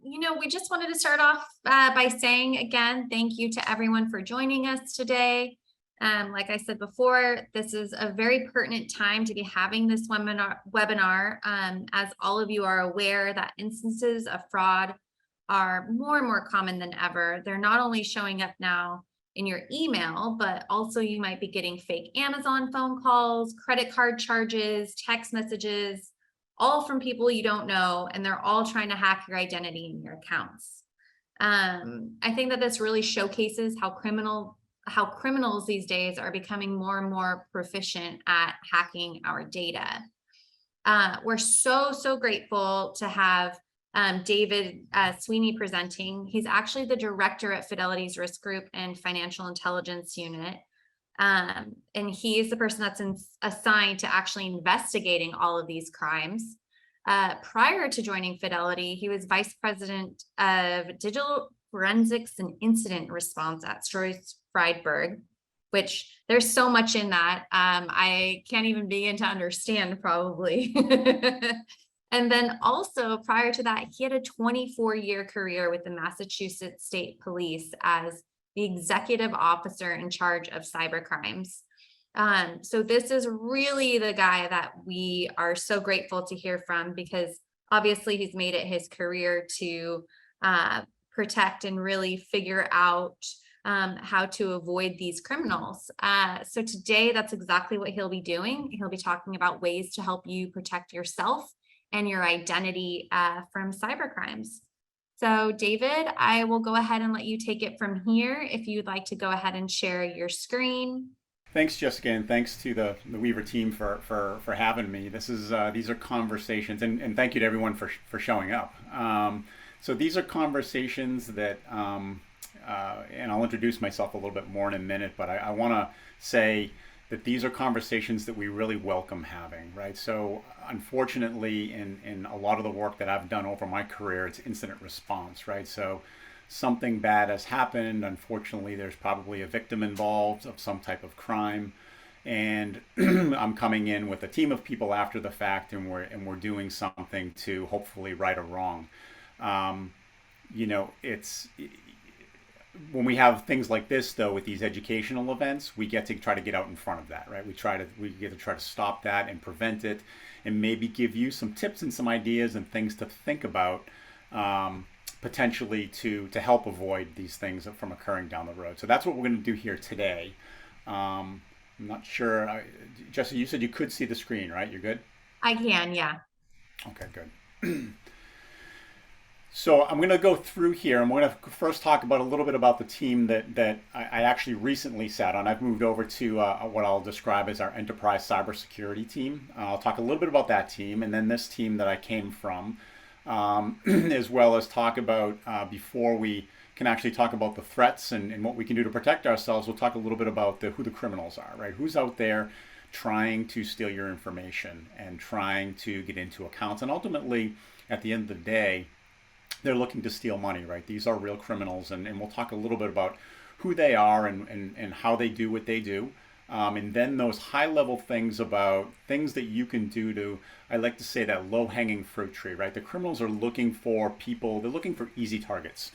We just wanted to start off by saying again, thank you to everyone for joining us today. Like I said before, this is a very pertinent time to be having this webinar, as all of you are aware that instances of fraud are more and more common than ever. They're not only showing up now in your email, but also you might be getting fake Amazon phone calls, credit card charges, text messages, all from people you don't know, and they're all trying to hack your identity and your accounts. I think that this really showcases how criminals these days are becoming more and more proficient at hacking our data. We're so grateful to have David Sweeny presenting. He's actually the director at Fidelity's Risk Group and Financial Intelligence Unit. And he is the person that's assigned to actually investigating all of these crimes. Prior to joining Fidelity, he was vice president of digital forensics and incident response at Stroy's Friedberg, which there's so much in that. I can't even begin to understand probably. And then also prior to that, he had a 24-year career with the Massachusetts State Police as the executive officer in charge of cyber crimes. So this is really the guy that we are so grateful to hear from, because obviously he's made it his career to protect and really figure out how to avoid these criminals. So today, that's exactly what he'll be doing. He'll be talking about ways to help you protect yourself and your identity from cyber crimes. So David, I will go ahead and let you take it from here if you'd like to go ahead and share your screen. Thanks, Jessica, and thanks to the Weaver team for having me. These are conversations, and thank you to everyone for showing up. So these are conversations that, and I'll introduce myself a little bit more in a minute, but I want to say that these are conversations that we really welcome having, right? So unfortunately, in a lot of the work that I've done over my career, it's incident response, right? So something bad has happened. Unfortunately, there's probably a victim involved of some type of crime. And I'm coming in with a team of people after the fact, and we're doing something to hopefully right a wrong. It's when we have things like this, though, with these educational events, we get to try to get out in front of that, right? We get to try to stop that and prevent it, and maybe give you some tips and some ideas and things to think about, potentially to help avoid these things from occurring down the road. So that's what we're going to do here today. I'm not sure, Jesse, you said you could see the screen, right? You're good? I can, yeah. Okay, good. So I'm going to go through here, and we're going to first talk about a little bit about the team that I actually recently sat on. I've moved over to what I'll describe as our enterprise cybersecurity team. I'll talk a little bit about that team, and then this team that I came from, as well as talk about, before we can actually talk about the threats and what we can do to protect ourselves, we'll talk a little bit about who the criminals are, right? Who's out there trying to steal your information and trying to get into accounts. And ultimately, at the end of the day, they're looking to steal money, right? These are real criminals, and we'll talk a little bit about who they are and how they do what they do. And then those high-level things about things that you can do to, I like to say, that low-hanging fruit tree, right? The criminals are looking for people, they're looking for easy targets.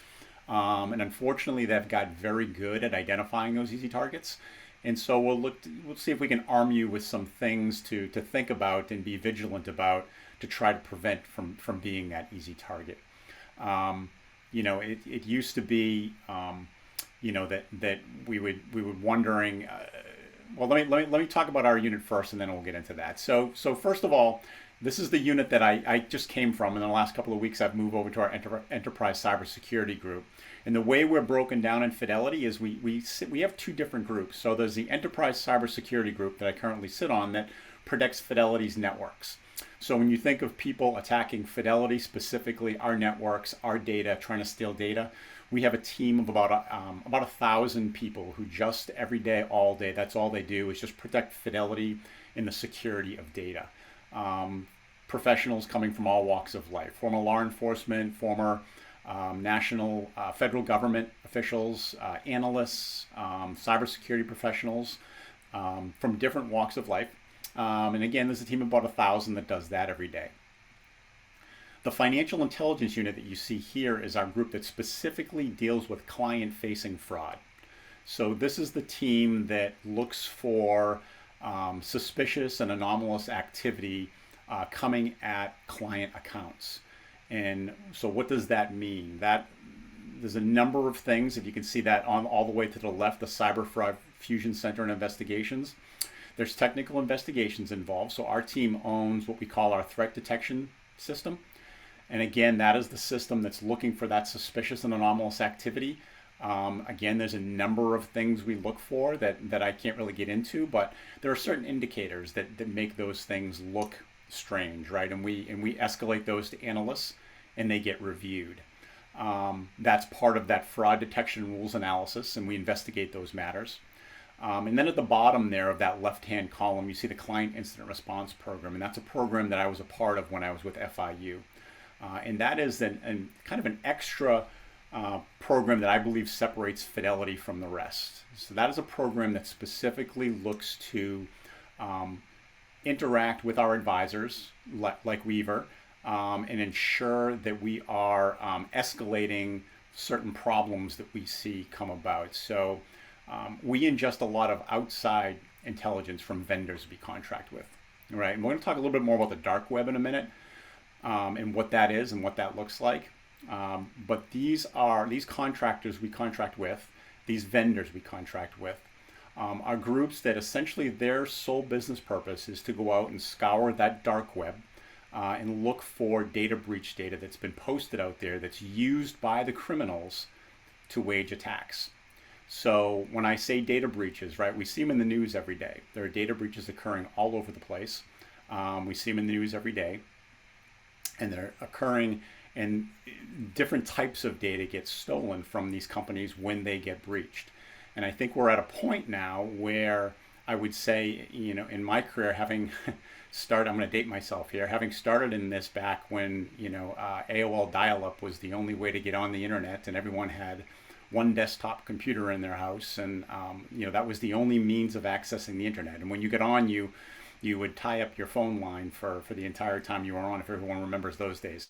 And unfortunately, they've got very good at identifying those easy targets. And so we'll see if we can arm you with some things to think about and be vigilant about to try to prevent from being that easy target. It used to be, that we would wondering. Well, let me talk about our unit first, and then we'll get into that. So first of all, this is the unit that I just came from. In the last couple of weeks, I've moved over to our enterprise cybersecurity group. And the way we're broken down in Fidelity is we have two different groups. So there's the enterprise cybersecurity group that I currently sit on that protects Fidelity's networks. So when you think of people attacking Fidelity, specifically our networks, our data, trying to steal data, we have a team of about 1,000 people who just every day, all day, that's all they do is just protect Fidelity and the security of data. Professionals coming from all walks of life, former law enforcement, former national, federal government officials, analysts, cybersecurity professionals from different walks of life. And again, there's a team of about 1,000 that does that every day. The financial intelligence unit that you see here is our group that specifically deals with client-facing fraud. So this is the team that looks for suspicious and anomalous activity coming at client accounts. And so what does that mean? That there's a number of things. If you can see that on all the way to the left, the Cyber Fraud Fusion Center and Investigations. There's technical investigations involved. So our team owns what we call our threat detection system. And again, that is the system that's looking for that suspicious and anomalous activity. Again, there's a number of things we look for that I can't really get into, but there are certain indicators that make those things look strange, right? And we escalate those to analysts, and they get reviewed. That's part of that fraud detection rules analysis, and we investigate those matters. And then at the bottom there of that left-hand column, you see the Client Incident Response Program, and that's a program that I was a part of when I was with FIU. And that is kind of an extra program that I believe separates Fidelity from the rest. So that is a program that specifically looks to interact with our advisors, like Weaver, and ensure that we are escalating certain problems that we see come about. So we ingest a lot of outside intelligence from vendors we contract with, right? And we're going to talk a little bit more about the dark web in a minute, and what that is and what that looks like. But these contractors we contract with, these vendors we contract with, are groups that essentially their sole business purpose is to go out and scour that dark web and look for data breach data that's been posted out there that's used by the criminals to wage attacks. So when I say data breaches, right, we see them in the news every day. There are data breaches occurring all over the place. We see them in the news every day, and they're occurring, and different types of data get stolen from these companies when they get breached. And I think we're at a point now where I would say, you know, in my career, having started, I'm going to date myself here, having started in this back when, you know, AOL dial-up was the only way to get on the internet, and everyone had one desktop computer in their house, and you know, that was the only means of accessing the internet. And when you get on, you would tie up your phone line for the entire time you were on, if everyone remembers those days.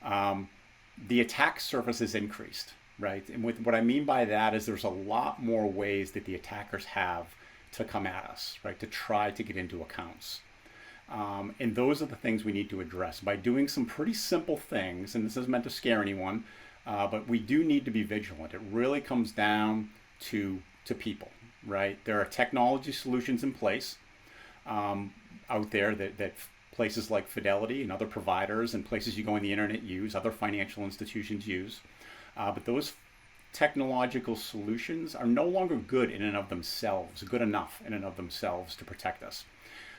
The attack surface has increased, right? And what I mean by that is there's a lot more ways that the attackers have to come at us, right? To try to get into accounts. And those are the things we need to address by doing some pretty simple things. And this isn't meant to scare anyone, but we do need to be vigilant. It really comes down to people, right? There are technology solutions in place out there that places like Fidelity and other providers and places you go on the internet use, other financial institutions use. But those technological solutions are no longer good in and of themselves, good enough in and of themselves to protect us.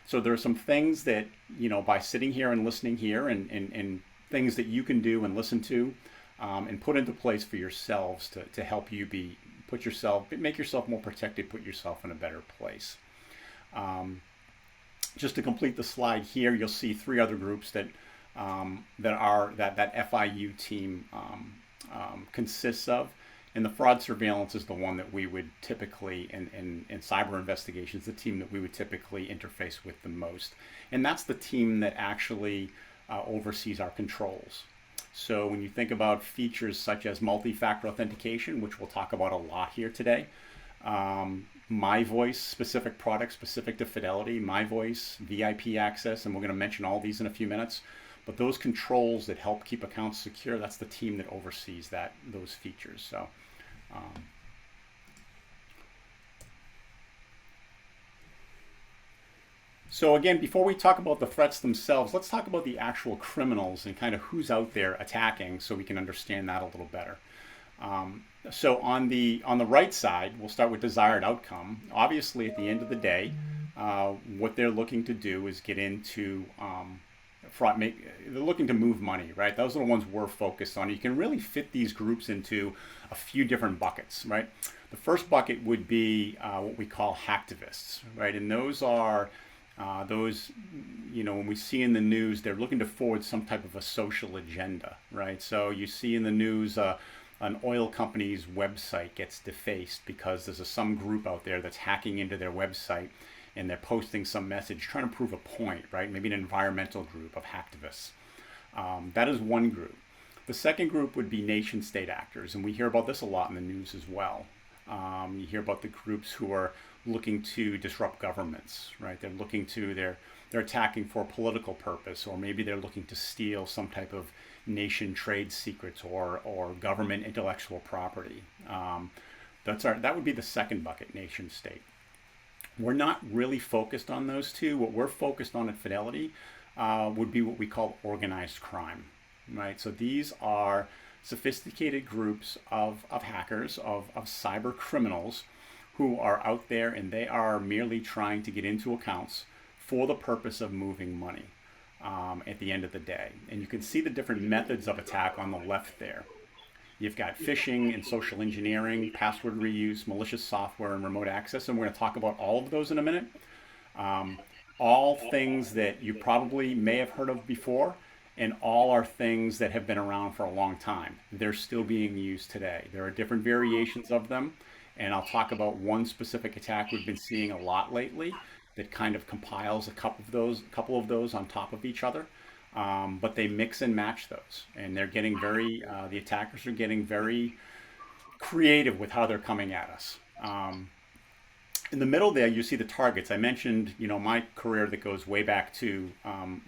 So there are some things that, you know, by sitting here and listening here and things that you can do and listen to and put into place for yourselves to help you make yourself more protected, put yourself in a better place. Just to complete the slide here, you'll see three other groups that FIU team consists of. And the fraud surveillance is the one that we would typically, in cyber investigations, the team that we would typically interface with the most. And that's the team that actually oversees our controls. So when you think about features such as multi-factor authentication, which we'll talk about a lot here today, My Voice specific products specific to Fidelity, My Voice, VIP access, and we're going to mention all these in a few minutes. But those controls that help keep accounts secure, that's the team that oversees those features. So again, before we talk about the threats themselves, let's talk about the actual criminals and kind of who's out there attacking, so we can understand that a little better. So on the right side, we'll start with desired outcome. Obviously, at the end of the day, what they're looking to do is get into fraud. They're looking to move money, right? Those are the ones we're focused on. You can really fit these groups into a few different buckets, right? The first bucket would be what we call hacktivists, right? And those are those, you know, when we see in the news, they're looking to forward some type of a social agenda, right? So you see in the news an oil company's website gets defaced because there's some group out there that's hacking into their website and they're posting some message trying to prove a point, right? Maybe an environmental group of hacktivists. That is one group. The second group would be nation state actors, and we hear about this a lot in the news as well. You hear about the groups who are looking to disrupt governments, right? They're attacking for a political purpose, or maybe they're looking to steal some type of nation trade secrets or government intellectual property. That would be the second bucket, nation state. We're not really focused on those two. What we're focused on at Fidelity would be what we call organized crime, right? So these are sophisticated groups of hackers, of cyber criminals who are out there, and they are merely trying to get into accounts for the purpose of moving money at the end of the day. And you can see the different methods of attack on the left there. You've got phishing and social engineering, password reuse, malicious software, and remote access. And we're going to talk about all of those in a minute. All things that you probably may have heard of before, and all are things that have been around for a long time. They're still being used today. There are different variations of them, and I'll talk about one specific attack we've been seeing a lot lately that kind of compiles a couple of those on top of each other. But they mix and match those, and they're getting the attackers are getting very creative with how they're coming at us. In the middle there, you see the targets. I mentioned, my career that goes way back to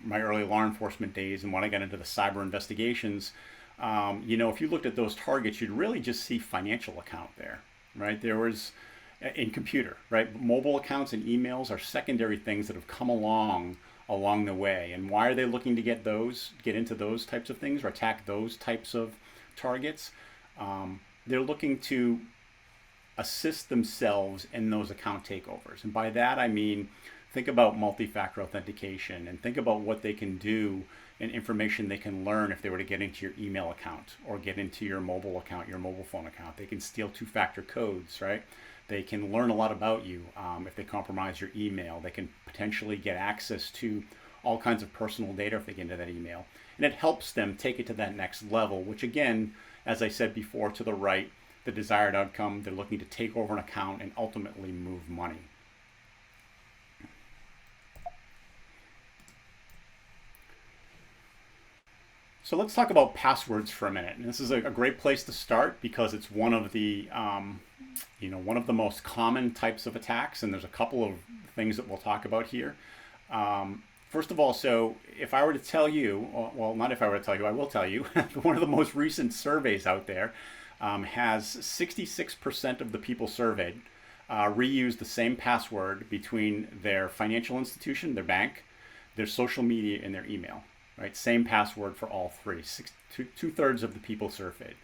my early law enforcement days, and when I got into the cyber investigations. If you looked at those targets, you'd really just see financial account there, right? There was in computer, right? Mobile accounts and emails are secondary things that have come along the way. And why are they looking to get into those types of things or attack those types of targets? They're looking to assist themselves in those account takeovers. And by that, I mean, think about multi-factor authentication and think about what they can do and information they can learn if they were to get into your email account or get into your mobile account, your mobile phone account. They can steal two-factor codes, right? They can learn a lot about you if they compromise your email. They can potentially get access to all kinds of personal data if they get into that email. And it helps them take it to that next level, which again, as I said before, to the right, the desired outcome, they're looking to take over an account and ultimately move money. So let's talk about passwords for a minute. And this is a great place to start because it's one of the one of the most common types of attacks, and there's a couple of things that we'll talk about here. First of all, so if I were to tell you, well, not if I were to tell you, I will tell you, one of the most recent surveys out there has 66% of the people surveyed reuse the same password between their financial institution, their bank, their social media, and their email. Right, same password for all three. Two-thirds of the people surveyed.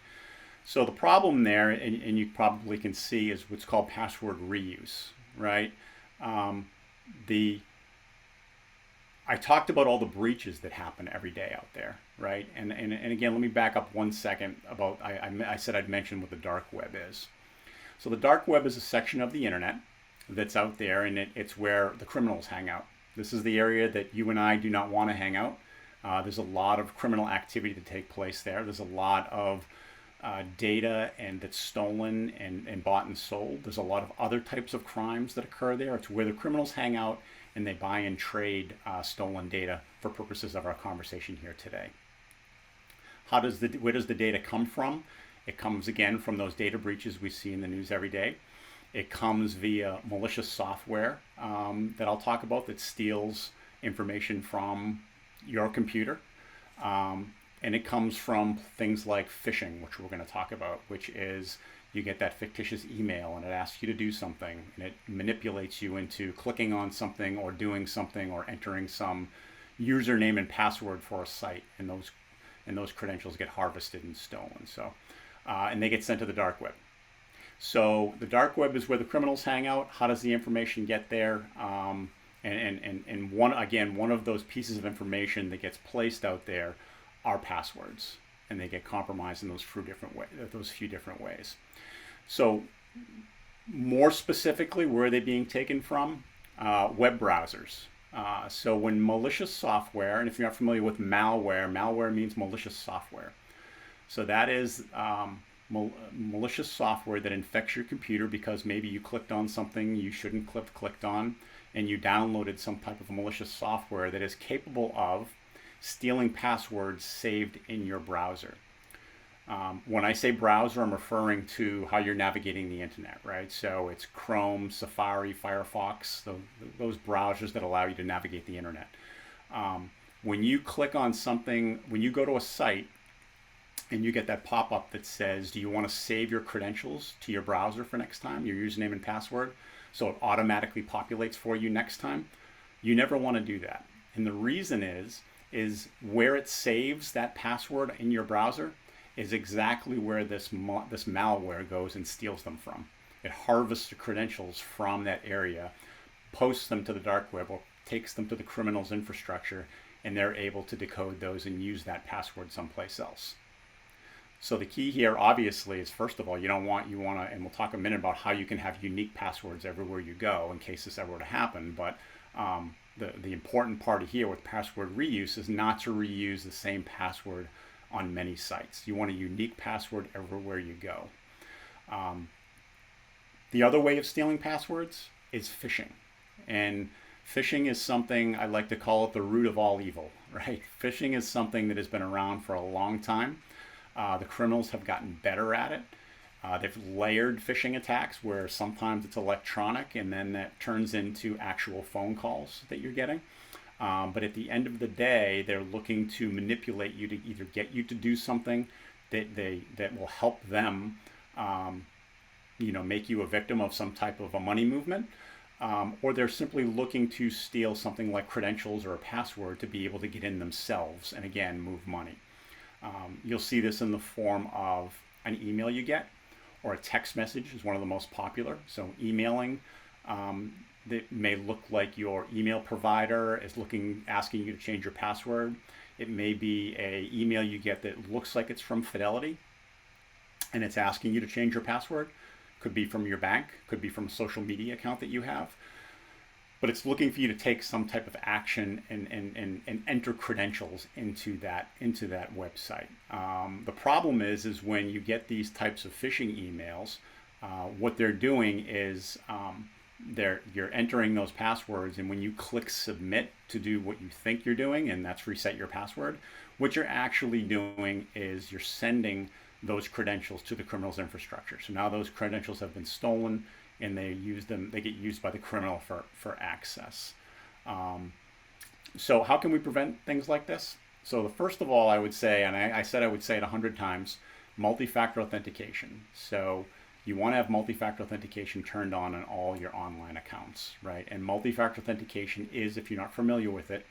So the problem there, and you probably can see, is what's called password reuse. Right. I talked about all the breaches that happen every day out there. Right. And again, let me back up 1 second about I said I'd mention what the dark web is. So the dark web is a section of the internet that's out there, and it's where the criminals hang out. This is the area that you and I do not want to hang out. There's a lot of criminal activity to take place there. There's a lot of data that's stolen and bought and sold. There's a lot of other types of crimes that occur there. It's where the criminals hang out and they buy and trade stolen data for purposes of our conversation here today. Where does the data come from? It comes again from those data breaches we see in the news every day. It comes via malicious software that I'll talk about that steals information from your computer, and it comes from things like phishing, which we're going to talk about, which is you get that fictitious email and it asks you to do something, and it manipulates you into clicking on something or doing something or entering some username and password for a site, and those credentials get harvested and stolen. So and they get sent to the dark web. So the dark web is where the criminals hang out. How does the information get there? And one of those pieces of information that gets placed out there are passwords, and they get compromised in those few different ways. So more specifically, where are they being taken from? Web browsers. So when malicious software, and if you're not familiar with malware means malicious software. So that is malicious software that infects your computer because maybe you clicked on something you shouldn't clicked on, and you downloaded some type of malicious software that is capable of stealing passwords saved in your browser. When I say browser, I'm referring to how you're navigating the internet, right? So it's Chrome, Safari, Firefox, those browsers that allow you to navigate the internet. When you click on something, when you go to a site and you get that pop-up that says, do you want to save your credentials to your browser for next time, your username and password, so it automatically populates for you next time, you never want to do that. And the reason is where it saves that password in your browser is exactly where this malware goes and steals them from. It harvests the credentials from that area, posts them to the dark web, or takes them to the criminal's infrastructure, and they're able to decode those and use that password someplace else. So the key here, obviously, is first of all, you want to, and we'll talk a minute about how you can have unique passwords everywhere you go in case this ever were to happen. But the important part here with password reuse is not to reuse the same password on many sites. You want a unique password everywhere you go. The other way of stealing passwords is phishing. And phishing is something, I like to call it the root of all evil, right? Phishing is something that has been around for a long time. The criminals have gotten better at it. They've layered phishing attacks where sometimes it's electronic and then that turns into actual phone calls that you're getting. But at the end of the day, they're looking to manipulate you to either get you to do something that will help them, make you a victim of some type of a money movement, or they're simply looking to steal something like credentials or a password to be able to get in themselves and again move money. You'll see this in the form of an email you get, or a text message is one of the most popular. So emailing. That may look like your email provider is asking you to change your password. It may be an email you get that looks like it's from Fidelity and it's asking you to change your password. Could be from your bank, could be from a social media account that you have. But it's looking for you to take some type of action and enter credentials into that website. The problem is when you get these types of phishing emails, what they're doing is you're entering those passwords, and when you click submit to do what you think you're doing, and that's reset your password, what you're actually doing is you're sending those credentials to the criminal's infrastructure. So now those credentials have been stolen and they get used by the criminal for access. So how can we prevent things like this? So first of all, I would say, and I said I would say it 100 times, multi-factor authentication. So you want to have multi-factor authentication turned on all your online accounts, right? And multi-factor authentication is, if you're not familiar with it,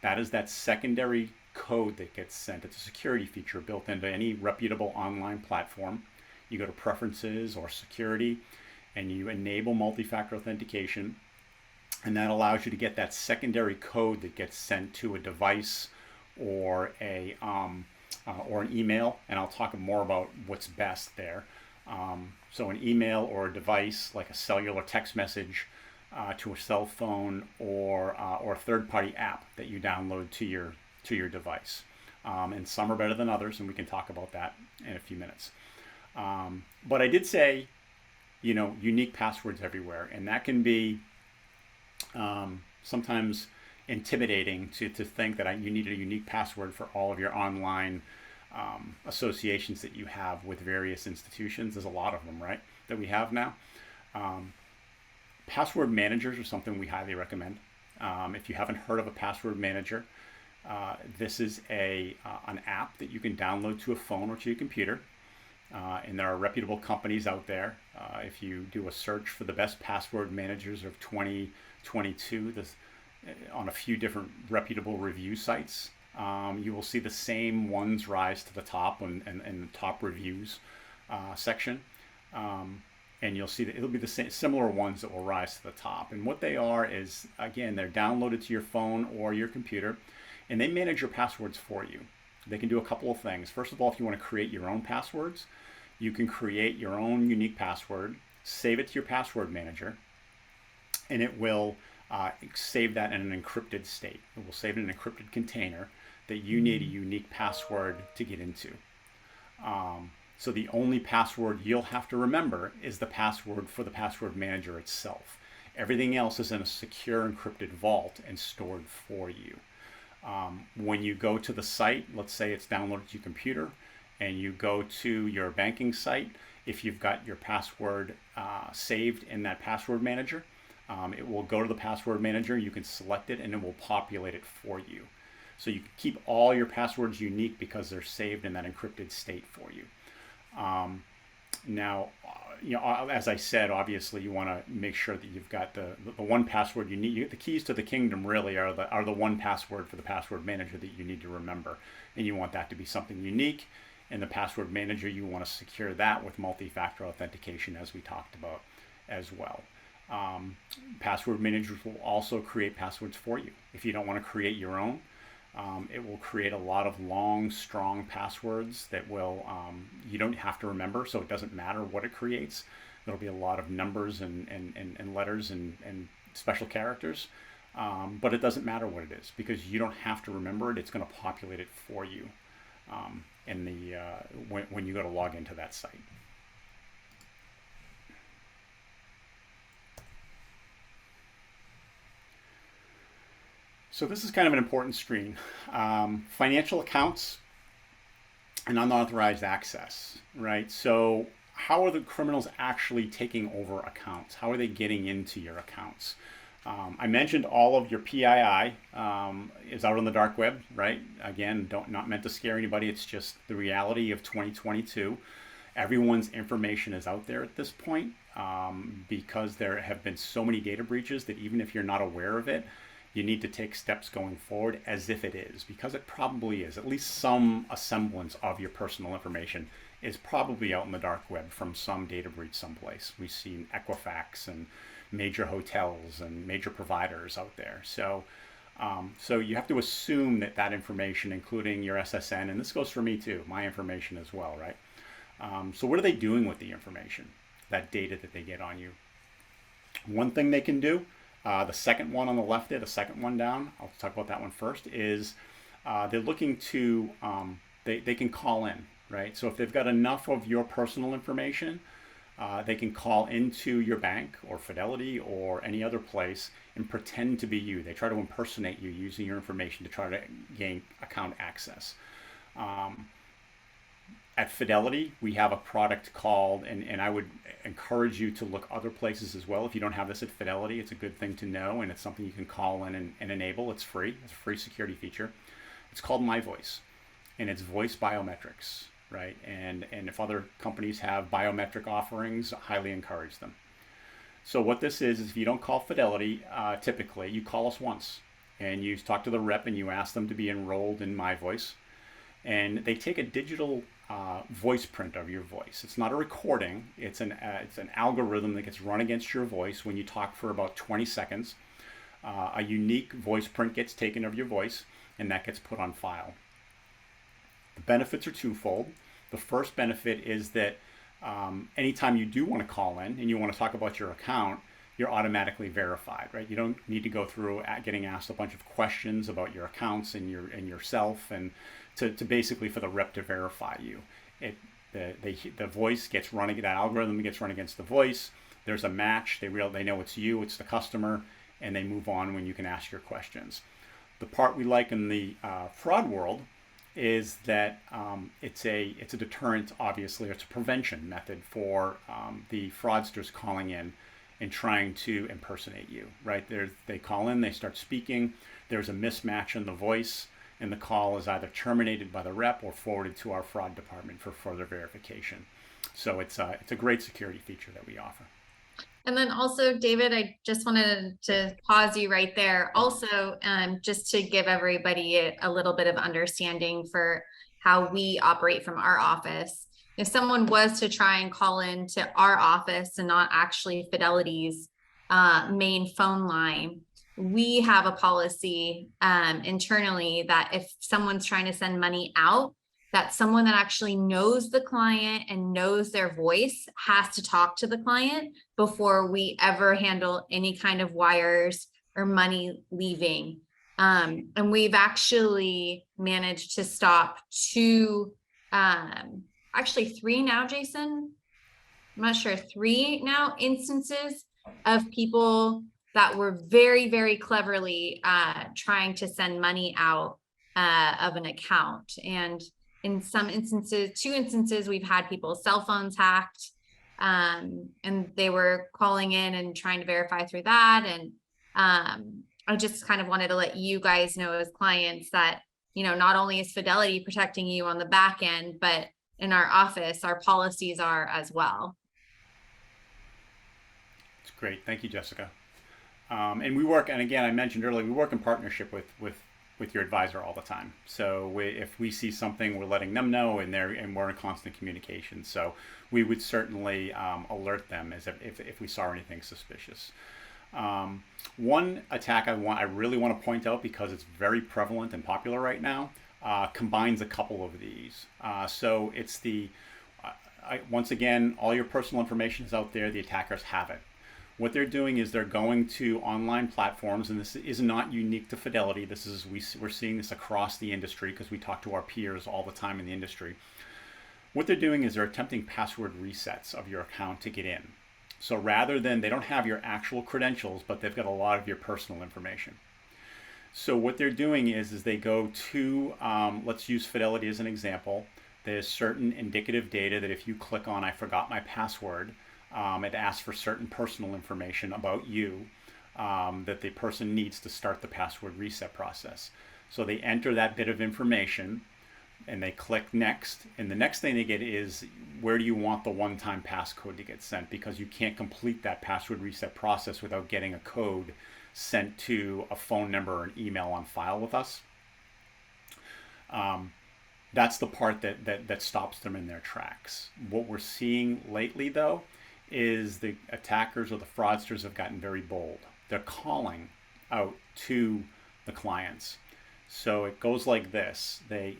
that is that secondary code that gets sent. It's a security feature built into any reputable online platform. You go to preferences or security and you enable multi-factor authentication, and that allows you to get that secondary code that gets sent to a device or an email, and I'll talk more about what's best there. So an email or a device like a cellular text message to a cell phone or a third-party app that you download to your device. And some are better than others, and we can talk about that in a few minutes. But I did say, unique passwords everywhere, and that can be sometimes intimidating to think that you need a unique password for all of your online associations that you have with various institutions. There's a lot of them, right, that we have now. Password managers are something we highly recommend. If you haven't heard of a password manager, this is an app that you can download to a phone or to your computer. And there are reputable companies out there. If you do a search for the best password managers of 2022, on a few different reputable review sites, you will see the same ones rise to the top in the top reviews section. And you'll see that it'll be the same, similar ones that will rise to the top. And what they are is, again, they're downloaded to your phone or your computer, and they manage your passwords for you. They can do a couple of things. First of all, if you want to create your own passwords, you can create your own unique password, save it to your password manager, and it will save that in an encrypted state. It will save it in an encrypted container that you need a unique password to get into. So the only password you'll have to remember is the password for the password manager itself. Everything else is in a secure encrypted vault and stored for you. When you go to the site, let's say it's downloaded to your computer, and you go to your banking site, if you've got your password saved in that password manager, it will go to the password manager. You can select it and it will populate it for you. So you can keep all your passwords unique because they're saved in that encrypted state for you. Now, as I said, obviously you want to make sure that you've got the one password you need. The keys to the kingdom really are the one password for the password manager that you need to remember, and you want that to be something unique. In the password manager, you want to secure that with multi-factor authentication, as we talked about as well. Password managers will also create passwords for you. If you don't want to create your own, it will create a lot of long, strong passwords that will you don't have to remember, so it doesn't matter what it creates. There'll be a lot of numbers and letters and special characters, but it doesn't matter what it is because you don't have to remember it. It's going to populate it for you in the when you go to log into that site. So this is kind of an important screen. Financial accounts and unauthorized access, right? So how are the criminals actually taking over accounts? How are they getting into your accounts? I mentioned all of your PII is out on the dark web, right? Again, not meant to scare anybody. It's just the reality of 2022. Everyone's information is out there at this point because there have been so many data breaches that even if you're not aware of it, you need to take steps going forward as if it is, because it probably is. At least some semblance of your personal information is probably out in the dark web from some data breach someplace. We've seen Equifax and major hotels and major providers out there. So you have to assume that information, including your SSN, and this goes for me too, my information as well, right? So what are they doing with the information, that data that they get on you? One thing they can do, the second one on the left there, the second one down, I'll talk about that one first, is they're looking to, they can call in, right? So if they've got enough of your personal information, they can call into your bank or Fidelity or any other place and pretend to be you. They try to impersonate you using your information to try to gain account access. At Fidelity, we have a product called, and I would encourage you to look other places as well. If you don't have this at Fidelity, it's a good thing to know, and it's something you can call in and enable. It's free. It's a free security feature. It's called My Voice, and it's voice biometrics, right? And if other companies have biometric offerings, I highly encourage them. So what this is if you don't call Fidelity, typically you call us once, and you talk to the rep and you ask them to be enrolled in My Voice, and they take a digital voice print of your voice. It's not a recording. It's an algorithm that gets run against your voice when you talk for about 20 seconds. A unique voice print gets taken of your voice, and that gets put on file. The benefits are twofold. The first benefit is that anytime you do want to call in and you want to talk about your account, you're automatically verified, right? You don't need to go through getting asked a bunch of questions about your accounts and yourself, and to basically for the rep to verify you. The voice gets running, that algorithm gets run against the voice. There's a match. They know it's you, it's the customer, and they move on when you can ask your questions. The part we like in the fraud world is that it's a deterrent. Obviously, it's a prevention method for the fraudsters calling in and trying to impersonate you, right? They call in, they start speaking, there's a mismatch in the voice, and the call is either terminated by the rep or forwarded to our fraud department for further verification. So it's a great security feature that we offer. And then also, David, I just wanted to pause you right there. Also, just to give everybody a little bit of understanding for how we operate from our office. If someone was to try and call into our office and not actually Fidelity's main phone line, we have a policy internally that if someone's trying to send money out, that someone that actually knows the client and knows their voice has to talk to the client before we ever handle any kind of wires or money leaving. And we've actually managed to stop actually three now, Jason. I'm not sure, three now instances of people that were very, very cleverly trying to send money out of an account. And in some instances, 2 instances, we've had people's cell phones hacked, and they were calling in and trying to verify through that. And I just kind of wanted to let you guys know as clients that, not only is Fidelity protecting you on the back end, but in our office, our policies are as well. It's great. Thank you, Jessica. And we work, and again, I mentioned earlier, we work in partnership with your advisor all the time. So if we see something, we're letting them know, and we're in constant communication. So we would certainly alert them as if we saw anything suspicious. One attack I really want to point out, because it's very prevalent and popular right now, combines a couple of these. So it's once again, all your personal information is out there. The attackers have it. What they're doing is they're going to online platforms, and this is not unique to Fidelity. We're seeing this across the industry because we talk to our peers all the time in the industry. What they're doing is they're attempting password resets of your account to get in. So rather than, they don't have your actual credentials, but they've got a lot of your personal information. So what they're doing is they go to, let's use Fidelity as an example. There's certain indicative data that if you click on, I forgot my password, it asks for certain personal information about you that the person needs to start the password reset process. So they enter that bit of information and they click next. And the next thing they get is, where do you want the one-time passcode to get sent? Because you can't complete that password reset process without getting a code sent to a phone number or an email on file with us. That's the part that stops them in their tracks. What we're seeing lately, though, is the attackers or the fraudsters have gotten very bold. They're calling out to the clients. So it goes like this. They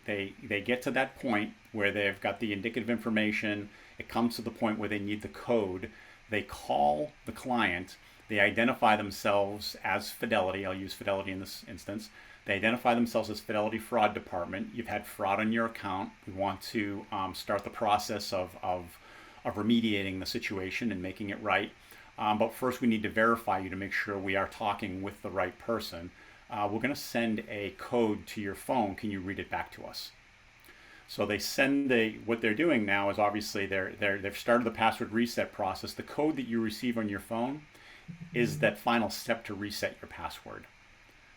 get to that point where they've got the indicative information. It comes to the point where they need the code. They call the client. They identify themselves as Fidelity. I'll use Fidelity in this instance. They identify themselves as Fidelity Fraud Department. You've had fraud on your account. We want to start the process of remediating the situation and making it right. But first we need to verify you to make sure we are talking with the right person. We're going to send a code to your phone. Can you read it back to us? So they send what they're doing now is, obviously they've started the password reset process. The code that you receive on your phone is that final step to reset your password.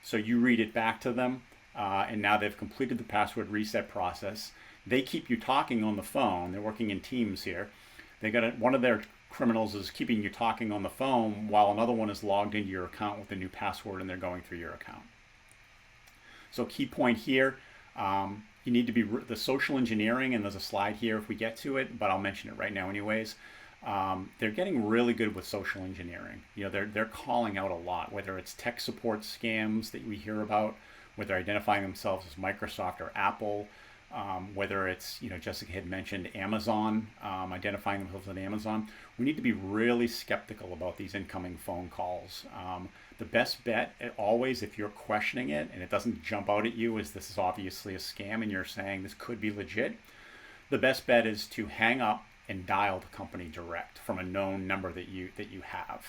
So you read it back to them, and now they've completed the password reset process. They keep you talking on the phone. They're working in teams here. One of their criminals is keeping you talking on the phone while another one is logged into your account with a new password, and they're going through your account. So key point here, you need to be the social engineering, and there's a slide here if we get to it, but I'll mention it right now anyways. They're getting really good with social engineering. They're calling out a lot, whether it's tech support scams that we hear about, whether identifying themselves as Microsoft or Apple, whether it's, Jessica had mentioned Amazon, identifying themselves as Amazon. We need to be really skeptical about these incoming phone calls. The best bet always, if you're questioning it and it doesn't jump out at you as this is obviously a scam and you're saying this could be legit, the best bet is to hang up and dial the company direct from a known number that you have.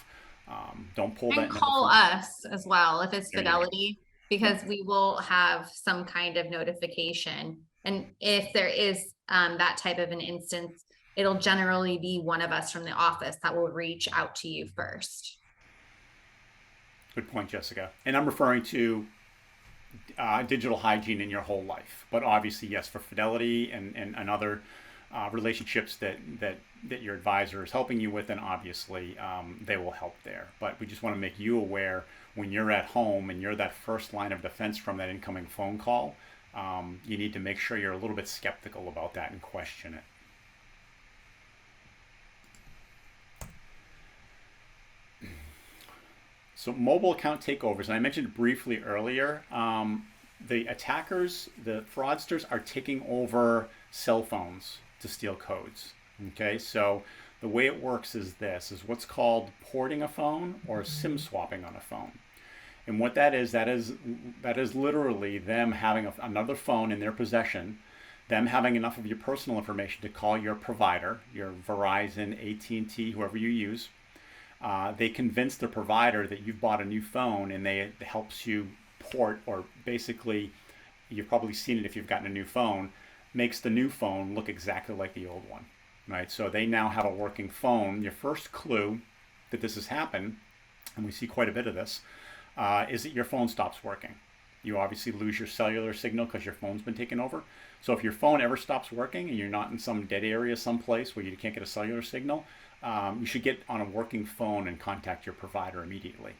Don't pull that. And call us as well if it's Fidelity, because we will have some kind of notification. And if there is that type of an instance, it'll generally be one of us from the office that will reach out to you first. Good point, Jessica. And I'm referring to digital hygiene in your whole life. But obviously, yes, for Fidelity and other relationships that your advisor is helping you with, and obviously they will help there. But we just want to make you aware, when you're at home and you're that first line of defense from that incoming phone call, you need to make sure you're a little bit skeptical about that and question it. So mobile account takeovers, and I mentioned briefly earlier, the attackers, the fraudsters are taking over cell phones to steal codes. Okay, so the way it works is what's called porting a phone or SIM swapping on a phone. And what that is literally them having another phone in their possession, them having enough of your personal information to call your provider, your Verizon, AT&T, whoever you use, They convince the provider that you've bought a new phone, and it helps you port, or basically, you've probably seen it if you've gotten a new phone, makes the new phone look exactly like the old one, right? So they now have a working phone. Your first clue that this has happened, and we see quite a bit of this, is that your phone stops working. You obviously lose your cellular signal because your phone's been taken over. So if your phone ever stops working and you're not in some dead area someplace where you can't get a cellular signal, you should get on a working phone and contact your provider immediately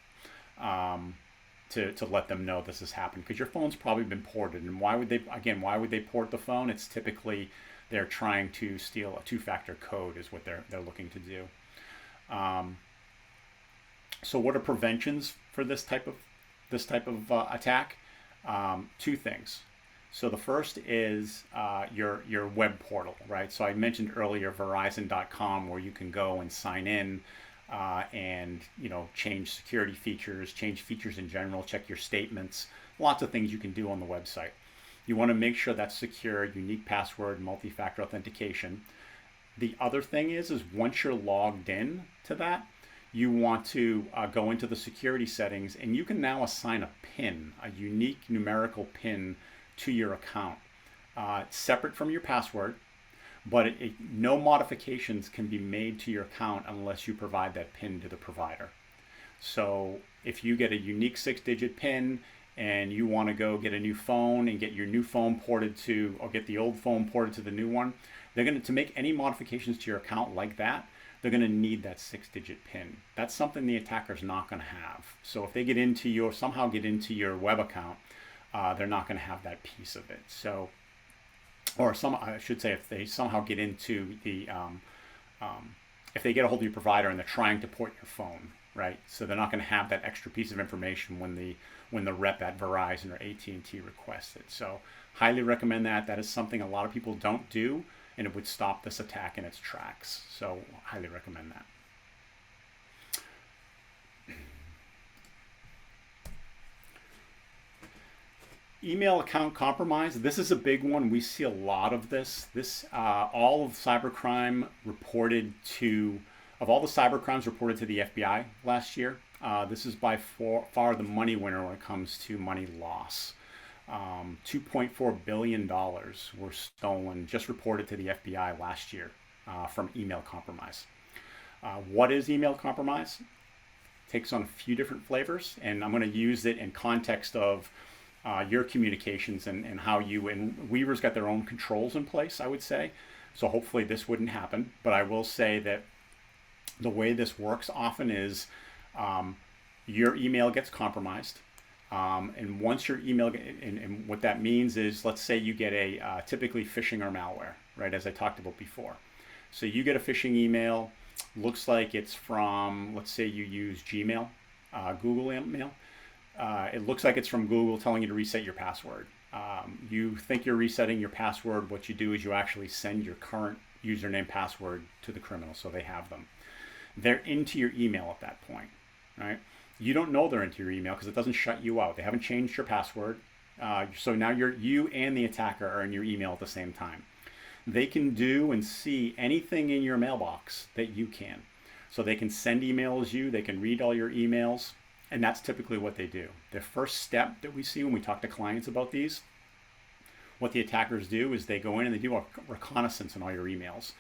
to let them know this has happened, because your phone's probably been ported. And why would they port the phone? It's typically they're trying to steal a two-factor code is what they're looking to do. So what are preventions for this type of attack? Two things. So the first is your web portal, right? So I mentioned earlier Verizon.com, where you can go and sign in and change security features, change features in general, check your statements, lots of things you can do on the website. You want to make sure that's secure, unique password, multi-factor authentication. The other thing is once you're logged in to that, you want to go into the security settings, and you can now assign a PIN, a unique numerical PIN to your account, separate from your password, but no modifications can be made to your account unless you provide that PIN to the provider. So if you get a unique 6-digit PIN and you want to go get a new phone and get your new phone ported to, or get the old phone ported to the new one, they're going to make any modifications to your account like that, they're going to need that 6-digit PIN. That's something the attacker's not going to have. So if they somehow get into your web account, they're not going to have that piece of it. So, I should say, if they somehow get into if they get a hold of your provider and they're trying to port your phone, right? So they're not going to have that extra piece of information when the rep at Verizon or AT&T requests it. So highly recommend that. That is something a lot of people don't do, and it would stop this attack in its tracks. So highly recommend that. Email account compromise. This is a big one. We see a lot of this. All of cybercrime of all the cybercrimes reported to the FBI last year, this is by far the money winner when it comes to money loss. $2.4 billion were stolen, just reported to the FBI last year from email compromise. What is email compromise? Takes on a few different flavors, and I'm going to use it in context of your communications and how and Weaver's got their own controls in place, I would say. So hopefully this wouldn't happen. But I will say that the way this works often is your email gets compromised. And once your email, and what that means is, let's say you get a typically phishing or malware, right, as I talked about before. So you get a phishing email, looks like it's from, let's say you use Gmail, Google email. It looks like it's from Google telling you to reset your password. You think you're resetting your password. What you do is you actually send your current username password to the criminal so they have them. They're into your email at that point, right? You don't know they're into your email because it doesn't shut you out. They haven't changed your password. So now you and the attacker are in your email at the same time. They can do and see anything in your mailbox that you can. So they can send emails you, they can read all your emails, and that's typically what they do. The first step that we see when we talk to clients about these, what the attackers do is they go in and they do a reconnaissance on all your emails.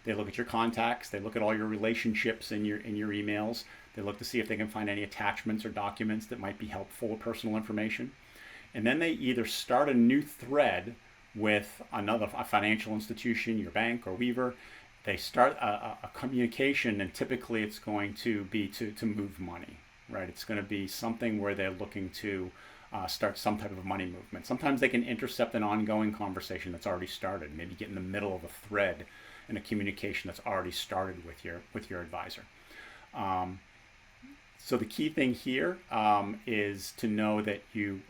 They look at your contacts, they look at all your relationships in your emails. They look to see if they can find any attachments or documents that might be helpful with personal information. And then they either start a new thread with a financial institution, your bank or Weaver. They start a communication, and typically it's going to be to move money, right? It's going to be something where they're looking to start some type of money movement. Sometimes they can intercept an ongoing conversation that's already started, maybe get in the middle of a thread in a communication that's already started with your advisor. So the key thing here is to know that you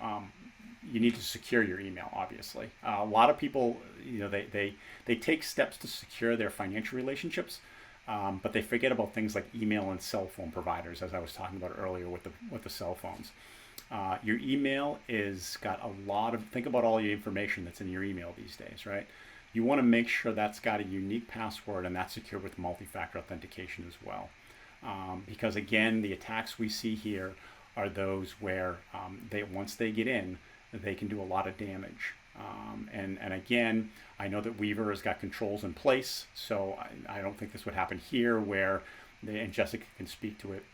need to secure your email. Obviously, a lot of people, they take steps to secure their financial relationships, but they forget about things like email and cell phone providers, as I was talking about earlier with the cell phones. Your email is got a lot of, think about all your information that's in your email these days, right? You want to make sure that's got a unique password and that's secure with multi-factor authentication as well. Because again, the attacks we see here are those where once they get in, they can do a lot of damage. And again, I know that Weaver has got controls in place, so I don't think this would happen here where and Jessica can speak to it,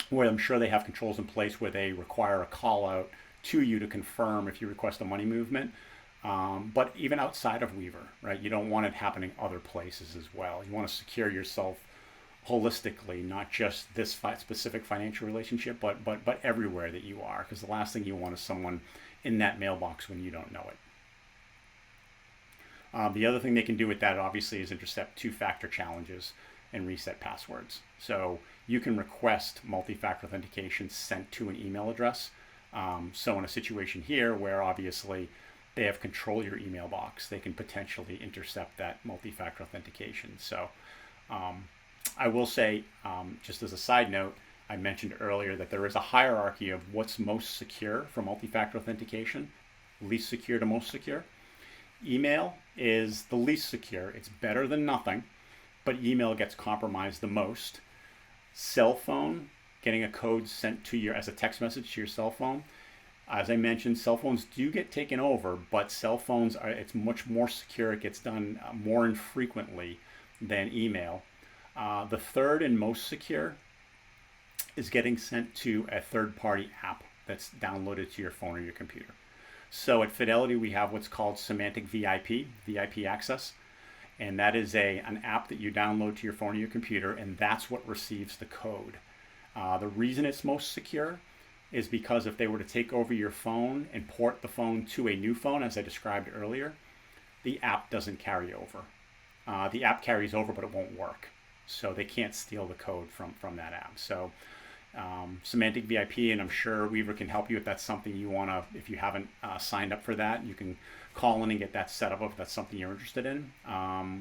where I'm sure they have controls in place where they require a call out to you to confirm if you request a money movement. But even outside of Weaver, right, you don't want it happening other places as well. You want to secure yourself holistically, not just this specific financial relationship, but everywhere that you are, because the last thing you want is someone in that mailbox when you don't know it. The other thing they can do with that, obviously, is intercept two-factor challenges and reset passwords. So you can request multi-factor authentication sent to an email address. So in a situation here where obviously they have control of your email box, they can potentially intercept that multi-factor authentication. So I will say, just as a side note, I mentioned earlier that there is a hierarchy of what's most secure for multi-factor authentication, least secure to most secure. Email is the least secure. It's better than nothing, but email gets compromised the most. Cell phone, getting a code sent to your as a text message to your cell phone. As I mentioned, cell phones do get taken over, but cell phones it's much more secure. It gets done more infrequently than email. The third and most secure is getting sent to a third-party app that's downloaded to your phone or your computer. So at Fidelity, we have what's called Semantic VIP access. And that is an app that you download to your phone or your computer, and that's what receives the code. The reason it's most secure is because if they were to take over your phone and port the phone to a new phone, as I described earlier, the app doesn't carry over. The app carries over, but it won't work. So they can't steal the code from that app. So Semantic VIP, and I'm sure Weaver can help you if that's something you want to, if you haven't signed up for that, you can call in and get that set up if that's something you're interested in.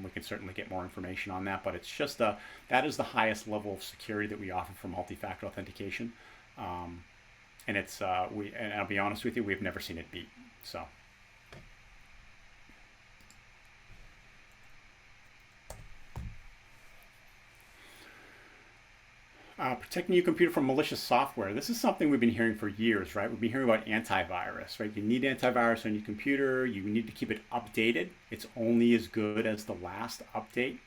We can certainly get more information on that, but it's just that is the highest level of security that we offer for multi-factor authentication. And it's and I'll be honest with you, we've never seen it beat. So. Protecting your computer from malicious software. This is something we've been hearing for years, right? We've been hearing about antivirus, right? You need antivirus on your computer. You need to keep it updated. It's only as good as the last update.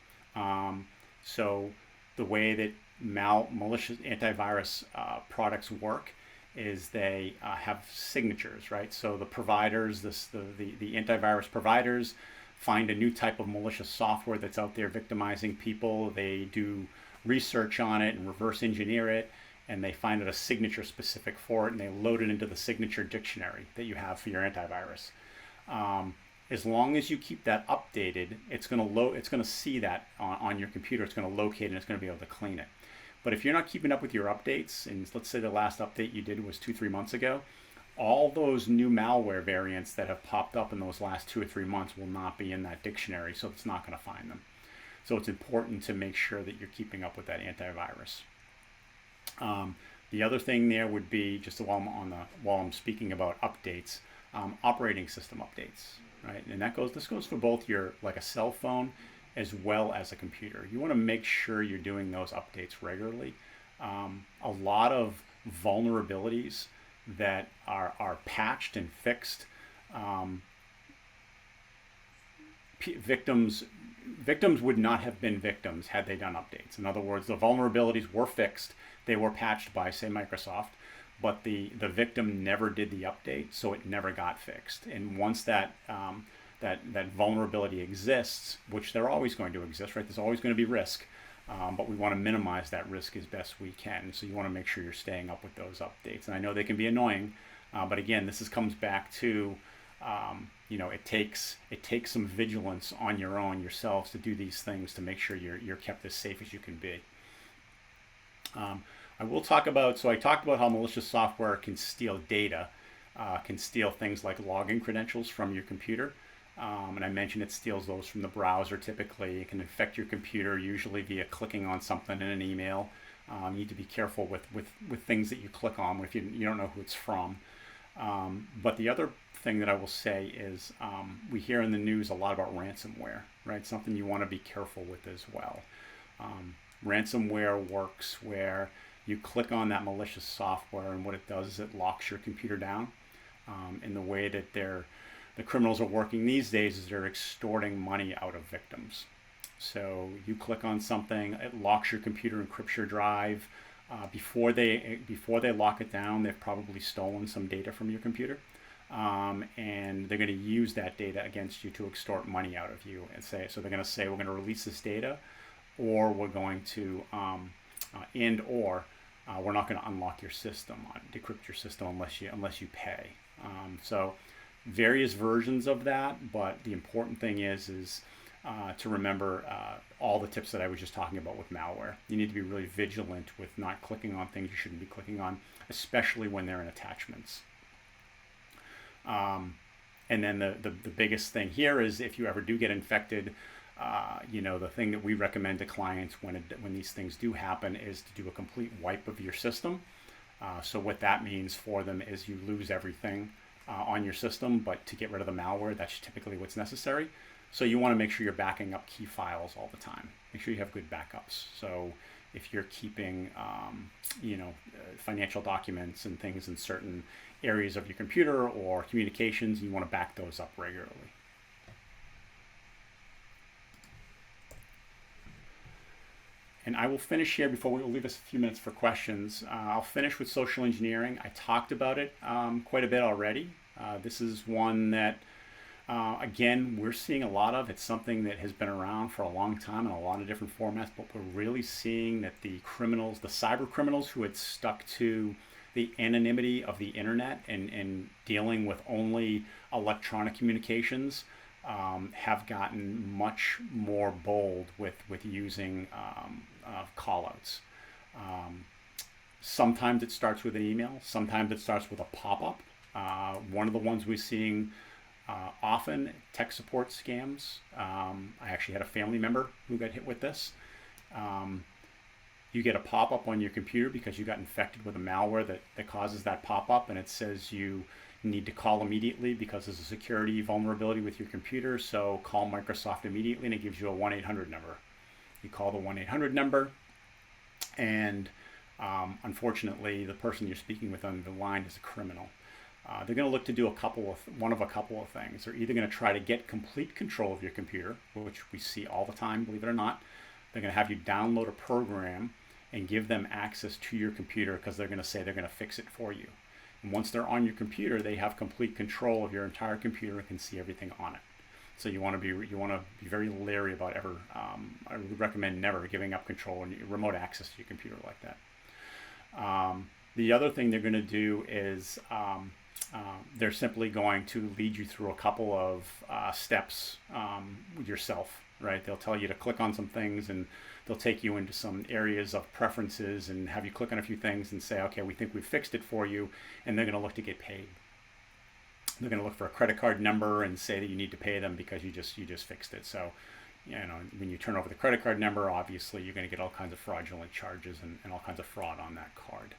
So the way that malicious antivirus products work is they have signatures, right? So the providers, the antivirus providers, find a new type of malicious software that's out there victimizing people. They do research on it and reverse engineer it, and they find out a signature specific for it, and they load it into the signature dictionary that you have for your antivirus. As long as you keep that updated, it's going to see that on your computer. It's going to locate it, and it's going to be able to clean it. But if you're not keeping up with your updates, and let's say the last update you did was 2-3 months ago, all those new malware variants that have popped up in those last 2 or 3 months will not be in that dictionary, so it's not going to find them. So it's important to make sure that you're keeping up with that antivirus. The other thing there would be, just while I'm speaking about updates, operating system updates, right? And this goes for both like a cell phone as well as a computer. You want to make sure you're doing those updates regularly. A lot of vulnerabilities that are patched and fixed, victims would not have been victims had they done updates. In other words, the vulnerabilities were fixed. They were patched by, say, Microsoft, but the victim never did the update, so it never got fixed. And once that vulnerability exists, which they're always going to exist, right? There's always going to be risk, but we want to minimize that risk as best we can. So you want to make sure you're staying up with those updates. And I know they can be annoying, but again, this comes back to it takes some vigilance on your own yourselves to do these things to make sure you're kept as safe as you can be. I talked about how malicious software can steal data, can steal things like login credentials from your computer. And I mentioned it steals those from the browser typically. It can infect your computer, usually via clicking on something in an email. You need to be careful with things that you click on if you don't know who it's from. But the other thing that I will say is we hear in the news a lot about ransomware, right? Something you want to be careful with as well. Ransomware works where you click on that malicious software, and what it does is it locks your computer down. And the way that the criminals are working these days is they're extorting money out of victims. So you click on something, it locks your computer, encrypts your drive. Before they lock it down, they've probably stolen some data from your computer, and they're going to use that data against you to extort money out of you. And say, so they're going to say, we're going to release this data, or we're going to we're not going to unlock your system, decrypt your system unless you pay. So various versions of that, but the important thing is to remember all the tips that I was just talking about with malware. You need to be really vigilant with not clicking on things you shouldn't be clicking on, especially when they're in attachments. And then the biggest thing here is if you ever do get infected, the thing that we recommend to clients when these things do happen is to do a complete wipe of your system. So what that means for them is you lose everything on your system, but to get rid of the malware, that's typically what's necessary. So you want to make sure you're backing up key files all the time. Make sure you have good backups. So if you're keeping, financial documents and things in certain areas of your computer or communications, you want to back those up regularly. And I will finish here before we will leave us a few minutes for questions. I'll finish with social engineering. I talked about it quite a bit already. This is one that, again, we're seeing a lot of. It's something that has been around for a long time in a lot of different formats, but we're really seeing that the criminals, the cyber criminals who had stuck to the anonymity of the internet and dealing with only electronic communications, have gotten much more bold with using callouts. Sometimes it starts with an email. Sometimes it starts with a pop-up. One of the ones we're seeing often, tech support scams. I actually had a family member who got hit with this. You get a pop-up on your computer because you got infected with a malware that causes that pop-up, and it says you need to call immediately because there's a security vulnerability with your computer, so call Microsoft immediately, and it gives you a 1-800 number. You call the 1-800 number, and unfortunately, the person you're speaking with on the line is a criminal. They're going to look to do one of a couple of things. They're either going to try to get complete control of your computer, which we see all the time, believe it or not. They're going to have you download a program and give them access to your computer because they're going to say they're going to fix it for you. And once they're on your computer, they have complete control of your entire computer and can see everything on it. So you want to be very leery about ever. I would recommend never giving up control and remote access to your computer like that. The other thing they're going to do is they're simply going to lead you through a couple of steps yourself, right? They'll tell you to click on some things, and they'll take you into some areas of preferences and have you click on a few things and say, okay, we think we've fixed it for you, and they're going to look to get paid. They're going to look for a credit card number and say that you need to pay them because you just fixed it. So, when you turn over the credit card number, obviously you're going to get all kinds of fraudulent charges and all kinds of fraud on that card.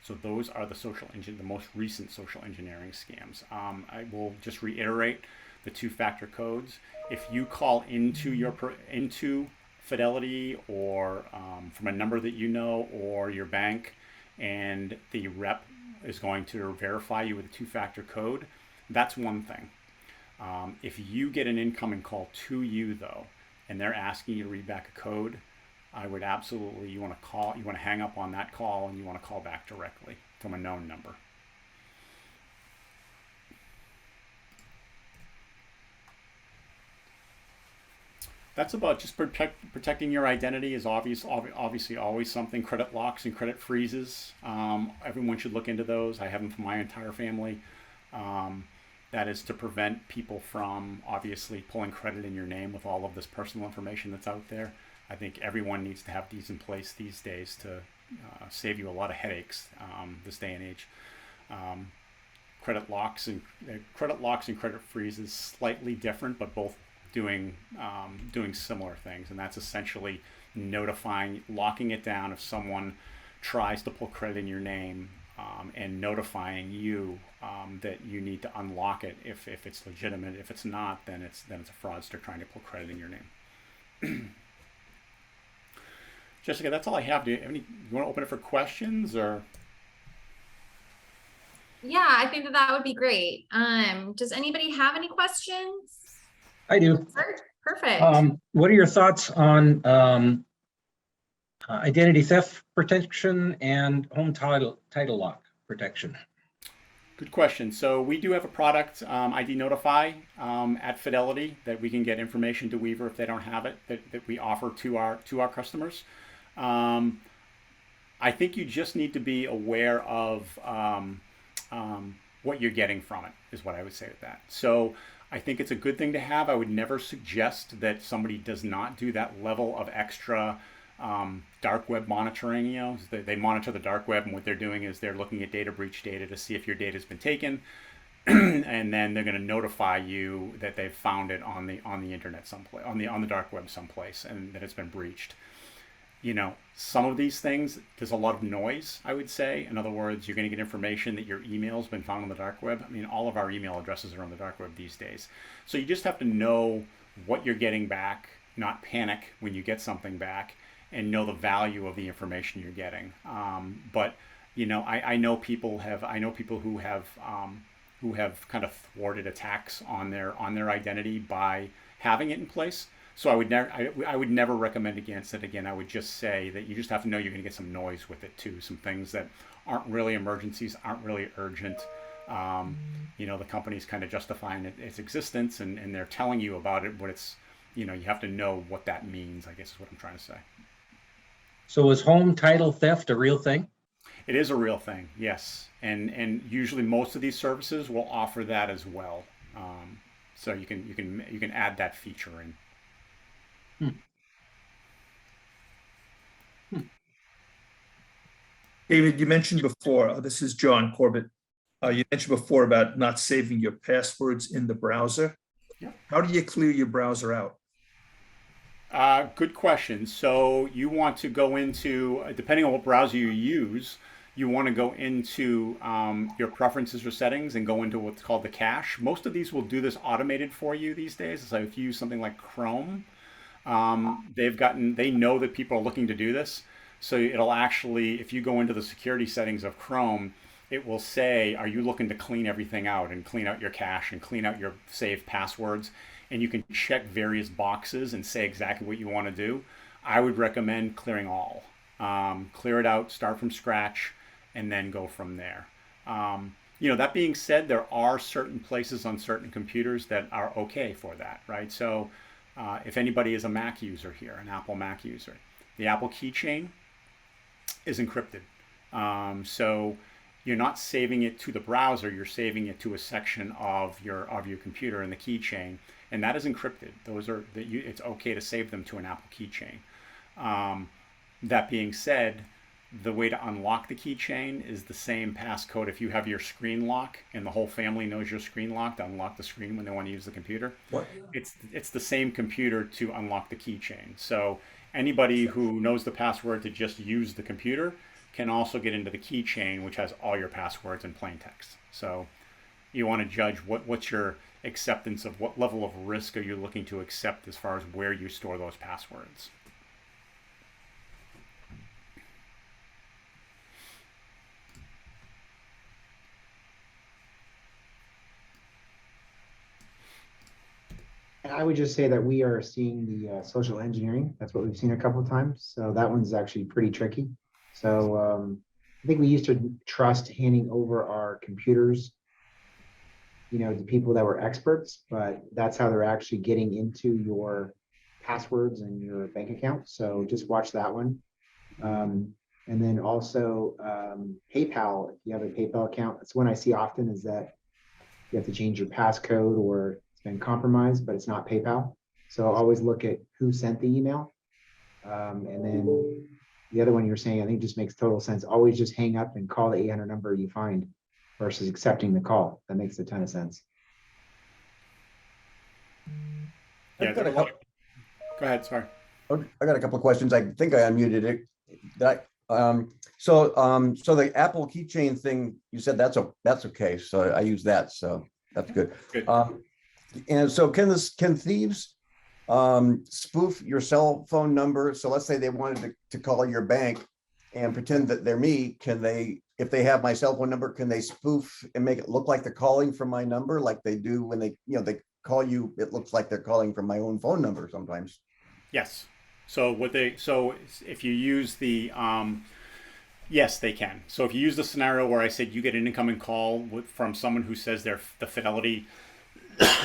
So those are the most recent social engineering scams. I will just reiterate the two-factor codes. If you call into Fidelity or from a number that you know or your bank, and the rep is going to verify you with a two-factor code, that's one thing. If you get an incoming call to you though, and they're asking you to read back a code, I would absolutely, you want to hang up on that call and you want to call back directly from a known number. That's about just protecting your identity is obviously always something. Credit locks and credit freezes. Everyone should look into those. I have them for my entire family. That is to prevent people from obviously pulling credit in your name with all of this personal information that's out there. I think everyone needs to have these in place these days to save you a lot of headaches this day and age. Credit locks and credit freezes slightly different, but both doing similar things, and that's essentially locking it down if someone tries to pull credit in your name, and notifying you that you need to unlock it if it's legitimate. If it's not, then it's a fraudster trying to pull credit in your name. Jessica, that's all I have. Do you have any? You want to open it for questions or? Yeah, I think that that would be great. Does anybody have any questions? I do. Perfect. What are your thoughts on identity theft protection and home title lock protection? Good question. So we do have a product, ID Notify, at Fidelity that we can get information to Weaver if they don't have it, that we offer to our customers. Um, I think you just need to be aware of what you're getting from it, is what I would say with that. So I think it's a good thing to have. I would never suggest that somebody does not do that level of extra dark web monitoring. You know, they monitor the dark web, and what they're doing is they're looking at data breach data to see if your data has been taken, and then they're going to notify you that they've found it on the internet someplace, on the dark web someplace, and that it's been breached. You know, some of these things, there's a lot of noise, I would say. In other words, you're going to get information that your email's been found on the dark web. I mean, all of our email addresses are on the dark web these days. So you just have to know what you're getting back, not panic when you get something back, and know the value of the information you're getting. But you know, I know people who have kind of thwarted attacks on their identity by having it in place. So I would never recommend against it. Again, I would just say that you just have to know you're going to get some noise with it too. Some things that aren't really emergencies, aren't really urgent. You know, the company's kind of justifying its existence, and they're telling you about it, but it's, you know, you have to know what that means, I guess is what I'm trying to say. So is home title theft a real thing? It is a real thing, yes. And usually most of these services will offer that as well. So you can add that feature in. David, you mentioned before, this is John Corbett. You mentioned before about not saving your passwords in the browser. Yeah. How do you clear your browser out? Good question. So you want to go into, depending on what browser you use, you want to go into your preferences or settings and go into what's called the cache. Most of these will do this automated for you these days. So if you use something like Chrome, they know that people are looking to do this. So it'll actually, if you go into the security settings of Chrome, it will say, are you looking to clean everything out and clean out your cache and clean out your saved passwords? And you can check various boxes and say exactly what you want to do. I would recommend clearing all. Clear it out, start from scratch, and then go from there. You know, that being said, there are certain places on certain computers that are okay for that, right? So if anybody is a Mac user here, an Apple Mac user, the Apple keychain is encrypted. So you're not saving it to the browser, you're saving it to a section of your computer in the keychain, and that is encrypted. It's okay to save them to an Apple keychain. That being said, the way to unlock the keychain is the same passcode. If you have your screen lock and the whole family knows your screen lock, to unlock the screen when they want to use the computer, What? it's the same computer to unlock the keychain. So anybody who knows the password to just use the computer can also get into the keychain, which has all your passwords in plain text. So you want to judge what's your acceptance of, what level of risk are you looking to accept as far as where you store those passwords. I would just say that we are seeing the social engineering. That's what we've seen a couple of times. So that one's actually pretty tricky. So I think we used to trust handing over our computers, you know, to people that were experts, but that's how they're actually getting into your passwords and your bank account. So just watch that one. And then also PayPal, if you have a PayPal account, that's one I see often, is that you have to change your passcode or it's been compromised, but it's not PayPal. So always look at who sent the email. And then the other one you're saying, I think just makes total sense. Always just hang up and call the 800 number you find versus accepting the call. That makes a ton of sense. Yeah, go ahead, sorry. I got a couple of questions. I think I unmuted it. So the Apple keychain thing, you said that's okay. So I use that. So that's good. Good. And so can thieves spoof your cell phone number. So let's say they wanted to call your bank and pretend that they're me. Can they, if they have my cell phone number, can they spoof and make it look like they're calling from my number, like they do when they, they call you? It looks like they're calling from my own phone number sometimes. Yes. So if you use the yes, they can. So if you use the scenario where I said you get an incoming call from someone who says they're the Fidelity,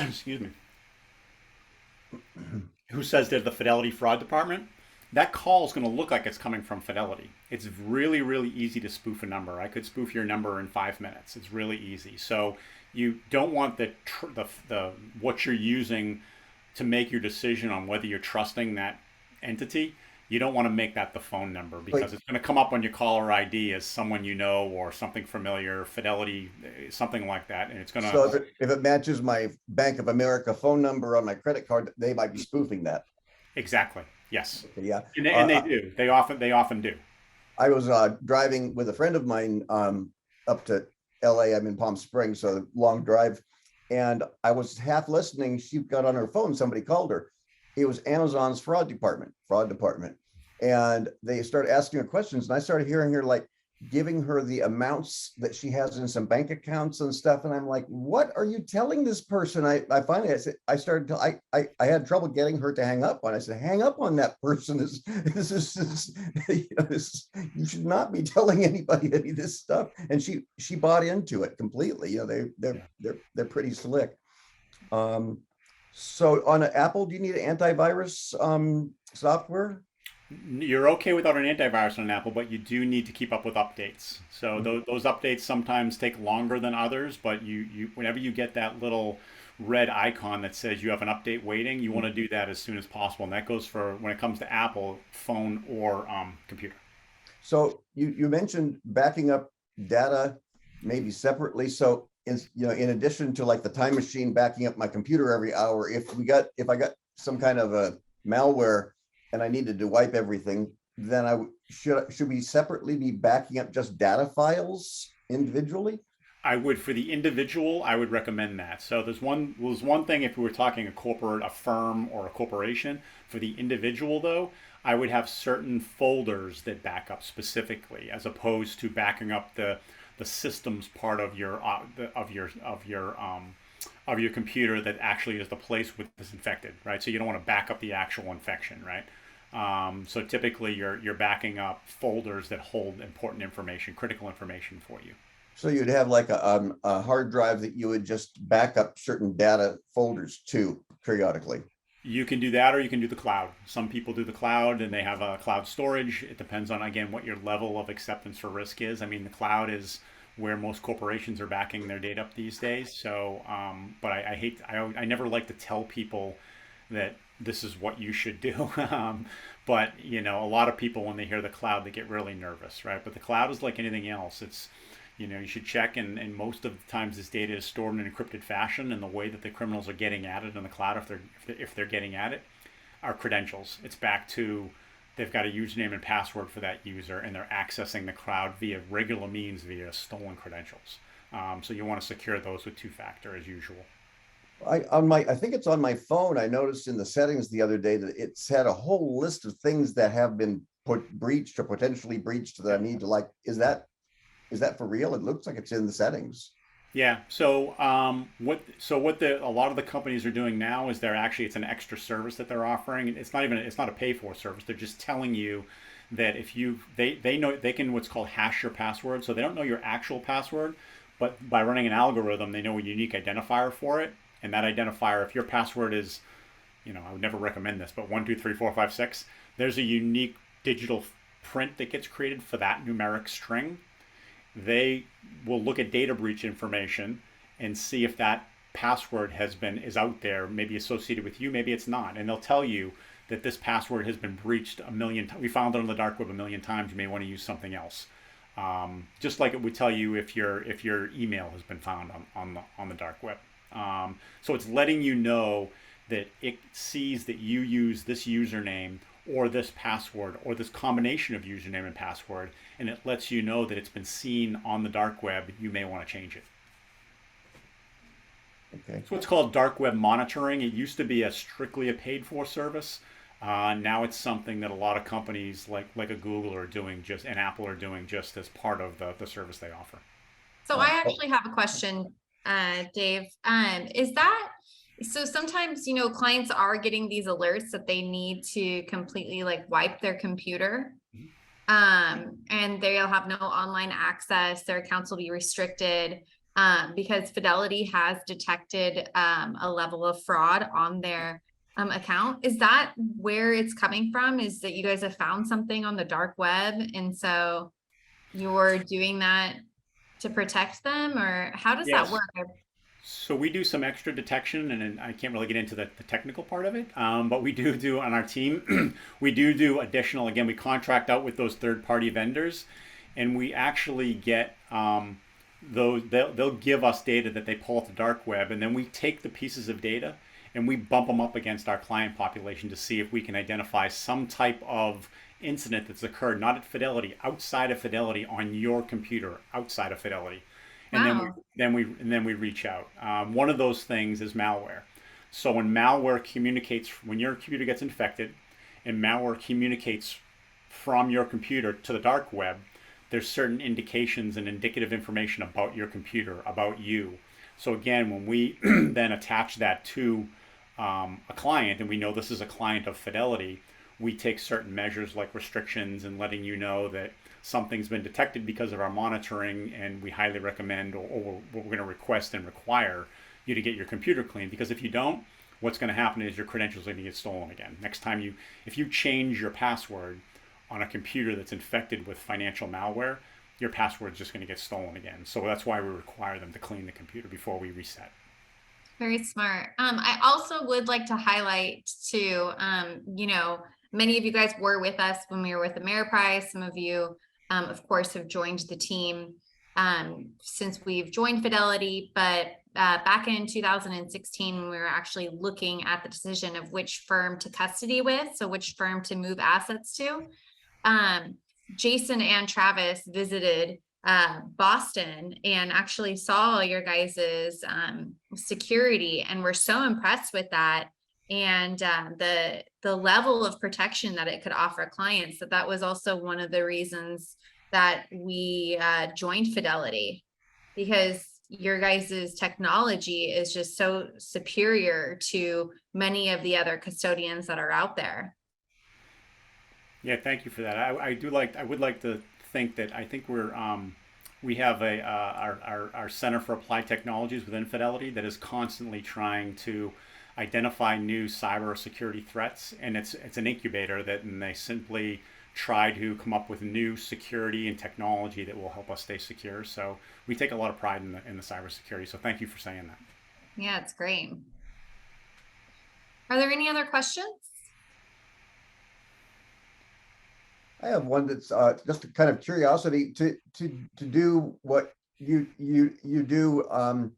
excuse me, who says they're the Fidelity fraud department, that call is going to look like it's coming from Fidelity. It's really, really easy to spoof a number. I could spoof your number in 5 minutes. It's really easy. So you don't want the what you're using to make your decision on whether you're trusting that entity. You don't want to make that the phone number, because it's going to come up on your caller ID as someone you know or something familiar, Fidelity, something like that, and it's going to. So if it matches my Bank of America phone number on my credit card, they might be spoofing that. Exactly. Yes. Okay, yeah. And they do. They often do. I was driving with a friend of mine up to LA. I'm in Palm Springs, so long drive. And I was half listening. She got on her phone. Somebody called her. It was Amazon's fraud department. And they started asking her questions. And I started hearing her like giving her the amounts that she has in some bank accounts and stuff. And I'm like, what are you telling this person? I finally, I had trouble getting her to hang up on. I said, hang up on that person. You should not be telling anybody any of this stuff. And she bought into it completely. They're pretty slick. So on an Apple, do you need an antivirus software? You're okay without an antivirus on an Apple, but you do need to keep up with updates. So those updates sometimes take longer than others, but you whenever you get that little red icon that says you have an update waiting, you want to do that as soon as possible. And that goes for when it comes to Apple, phone or computer. So you mentioned backing up data maybe separately. So in addition to like the time machine backing up my computer every hour, if I got some kind of a malware and I needed to wipe everything, then should we separately be backing up just data files individually? I would, for the individual, I would recommend that. So there's one thing if we were talking a firm or a corporation. For the individual though, I would have certain folders that back up specifically, as opposed to backing up the systems part of your computer that actually is the place with this infected, right? So you don't want to back up the actual infection, right? So typically you're backing up folders that hold important information, critical information for you. So you'd have like a hard drive that you would just back up certain data folders to periodically. You can do that, or you can do the cloud. Some people do the cloud and they have a cloud storage. It depends on, again, what your level of acceptance for risk is. I mean, the cloud is where most corporations are backing their data up these days. So, but I never like to tell people that this is what you should do. But, a lot of people, when they hear the cloud, they get really nervous, right? But the cloud is like anything else. It's, you should check, and most of the times this data is stored in an encrypted fashion, and the way that the criminals are getting at it in the cloud, if they're getting at it, are credentials. It's back to they've got a username and password for that user, and they're accessing the cloud via regular means, via stolen credentials. So you want to secure those with two-factor as usual. I think it's on my phone. I noticed in the settings the other day that it's had a whole list of things that have been breached or potentially breached that I need to is that for real? It looks like it's in the settings. Yeah. So what a lot of the companies are doing now is it's an extra service that they're offering. It's not a pay for service. They're just telling you that if they know they can what's called hash your password. So they don't know your actual password, but by running an algorithm, they know a unique identifier for it. And that identifier, if your password is, I would never recommend this, but 1, 2, 3, 4, 5, 6, there's a unique digital print that gets created for that numeric string. They will look at data breach information and see if that password is out there, maybe associated with you, maybe it's not. And they'll tell you that this password has been breached 1 million times. We found it on the dark web 1 million times. You may want to use something else. Just like it would tell you if your email has been found on the dark web. So it's letting you know that it sees that you use this username or this password or this combination of username and password, and it lets you know that it's been seen on the dark web. You may want to change it. Okay. It's what's called dark web monitoring. It used to be strictly a paid for service. Now it's something that a lot of companies like a Google are doing and Apple are doing just as part of the service they offer. So I actually have a question, Dave. Is that, so sometimes, clients are getting these alerts that they need to completely like wipe their computer. And they'll have no online access, their accounts will be restricted, because Fidelity has detected, a level of fraud on their account. Is that where it's coming from? Is that you guys have found something on the dark web and so you're doing that to protect them, or how does that Yes. work? So we do some extra detection, and I can't really get into the technical part of it, but we do on our team, we do additional, again, we contract out with those third-party vendors, and we actually get they'll give us data that they pull off the dark web, and then we take the pieces of data and we bump them up against our client population to see if we can identify some type of incident that's occurred, not at Fidelity, outside of Fidelity, on your computer, outside of Fidelity. And Wow. then we reach out. One of those things is malware. So when malware communicates, when your computer gets infected, and malware communicates from your computer to the dark web, there's certain indications and indicative information about your computer, about you. So again, when we then attach that to a client, and we know this is a client of Fidelity, we take certain measures like restrictions and letting you know that something's been detected because of our monitoring, and we highly recommend, or we're going to request and require you to get your computer cleaned, because if you don't, what's going to happen is your credentials are going to get stolen again. Next time if you change your password on a computer that's infected with financial malware, your password's just going to get stolen again. So that's why we require them to clean the computer before we reset. Very smart. I also would like to highlight too, many of you guys were with us when we were with Ameriprise. Some of you, of course, have joined the team since we've joined Fidelity. But back in 2016, when we were actually looking at the decision of which firm to custody with, so which firm to move assets to, Jason and Travis visited Boston and actually saw your guys's security, and were so impressed with that, and the level of protection that it could offer clients, that was also one of the reasons that we joined Fidelity, because your guys's technology is just so superior to many of the other custodians that are out there. Yeah, thank you for that. I would like to think that I think we have our Center for Applied Technologies within Fidelity that is constantly trying to identify new cyber security threats, and it's an incubator and they simply try to come up with new security and technology that will help us stay secure. So we take a lot of pride in the cybersecurity. So thank you for saying that. Yeah, it's great. Are there any other questions? I have one that's just a kind of curiosity to do what you do on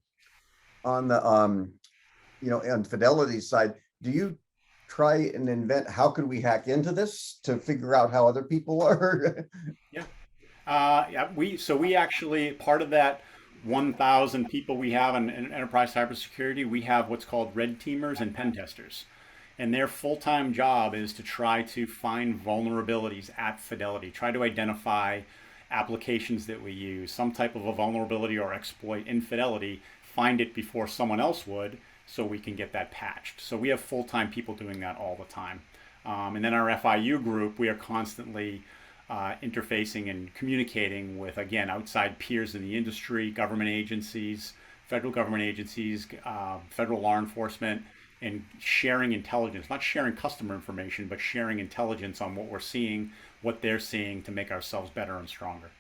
the on Fidelity's side. Do you try and invent how can we hack into this to figure out how other people are? Yeah, we actually, part of that 1,000 people we have in enterprise cybersecurity, we have what's called red teamers and pen testers. And their full-time job is to try to find vulnerabilities at Fidelity, try to identify applications that we use, some type of a vulnerability or exploit in Fidelity, find it before someone else would, so we can get that patched. So we have full-time people doing that all the time. And then our FIU group, we are constantly interfacing and communicating with, again, outside peers in the industry, government agencies, federal government agencies, federal law enforcement, and sharing intelligence, not sharing customer information, but sharing intelligence on what we're seeing, what they're seeing, to make ourselves better and stronger.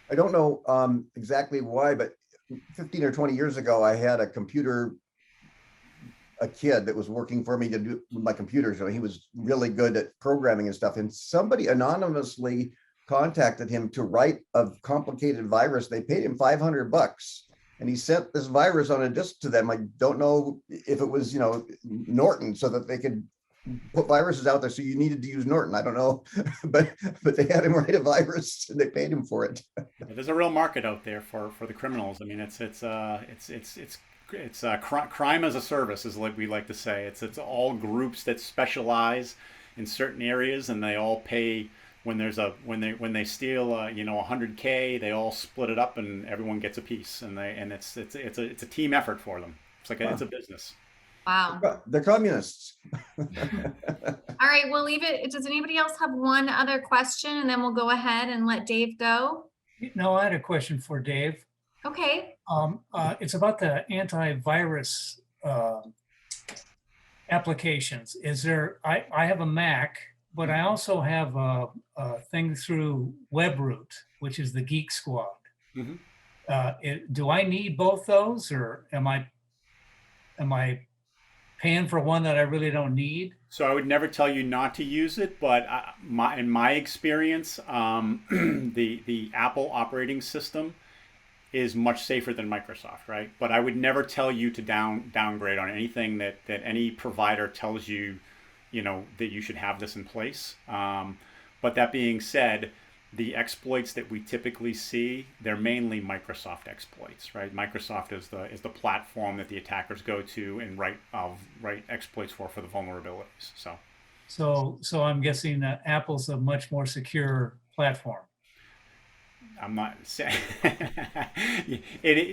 I don't know exactly why, but 15 or 20 years ago, I had a kid that was working for me to do my computer. So he was really good at programming and stuff. And somebody anonymously contacted him to write a complicated virus. They paid him $500. And he sent this virus on a disk to them. I don't know if it was, Norton, so that they could put viruses out there, so you needed to use Norton. I don't know, but they had him write a virus and they paid him for it. There's a real market out there for the criminals. I mean, crime as a service, is like we like to say. It's all groups that specialize in certain areas, and they all pay when they steal 100K, they all split it up and everyone gets a piece, and it's a team effort for them. It's like it's a business. Wow. They're communists. All right, we'll leave it. Does anybody else have one other question, and then we'll go ahead and let Dave go? No, I had a question for Dave. Okay. It's about the antivirus applications. I have a Mac, but I also have a thing through WebRoot, which is the Geek Squad. Mm-hmm. Do I need both those, or am I paying for one that I really don't need? So I would never tell you not to use it, but in my experience, the Apple operating system is much safer than Microsoft, right? But I would never tell you to downgrade on anything that any provider tells you, that you should have this in place. But that being said, the exploits that we typically see, they're mainly Microsoft exploits, right? Microsoft is the platform that the attackers go to and write exploits for the vulnerabilities. So I'm guessing that Apple's a much more secure platform. I'm not saying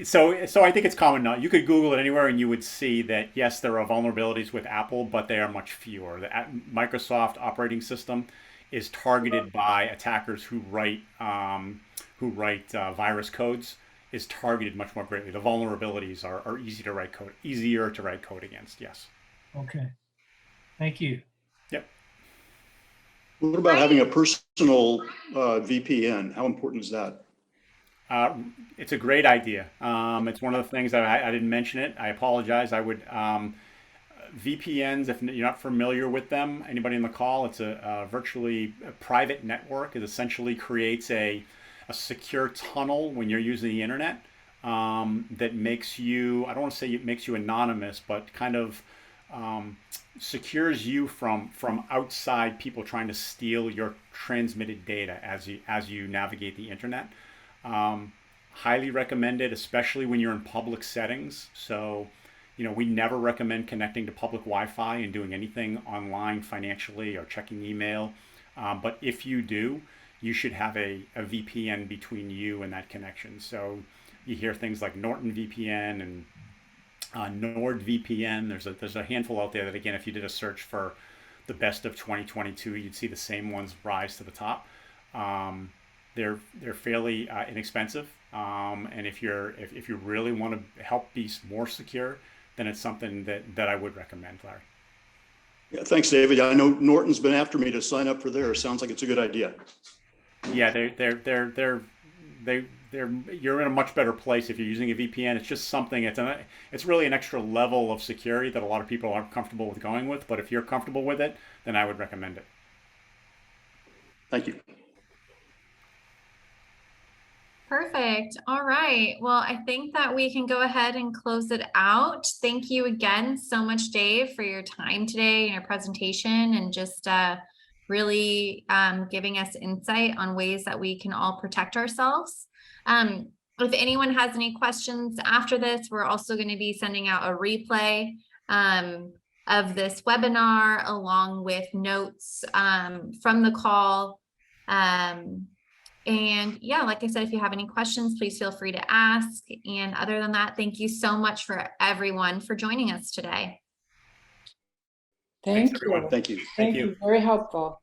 so I think it's common knowledge. You could Google it anywhere and you would see that yes, there are vulnerabilities with Apple, but they are much fewer. The Microsoft operating system is targeted by attackers who write virus codes, is targeted much more greatly. The vulnerabilities are easier to write code against. Yes. Okay. Thank you. Yep. What about having a personal VPN? How important is that? It's a great idea. It's one of the things that I didn't mention it. I apologize. I would VPNs, if you're not familiar with them, anybody in the call, it's a virtually private network. It essentially creates a secure tunnel when you're using the internet that makes you, I don't want to say it makes you anonymous, but kind of secures you from outside people trying to steal your transmitted data as you navigate the internet. Highly recommended, especially when you're in public settings. So, we never recommend connecting to public Wi-Fi and doing anything online financially or checking email. But if you do, you should have a VPN between you and that connection. So you hear things like Norton VPN and NordVPN. There's a handful out there that, again, if you did a search for the best of 2022, you'd see the same ones rise to the top. They're fairly inexpensive, and if you really want to help be more secure, then it's something that I would recommend, Larry. Yeah, thanks, David. I know Norton's been after me to sign up for theirs. Sounds like it's a good idea. Yeah, you're in a much better place if you're using a VPN. It's just something. It's really an extra level of security that a lot of people aren't comfortable with going with. But if you're comfortable with it, then I would recommend it. Thank you. Perfect. All right. Well, I think that we can go ahead and close it out. Thank you again so much, Dave, for your time today and your presentation, and just really giving us insight on ways that we can all protect ourselves. If anyone has any questions after this, we're also going to be sending out a replay of this webinar along with notes from the call. And yeah, like I said, if you have any questions, please feel free to ask. And other than that, thank you so much for everyone for joining us today. Thank everyone. you. Thank you. Thank you. Very helpful.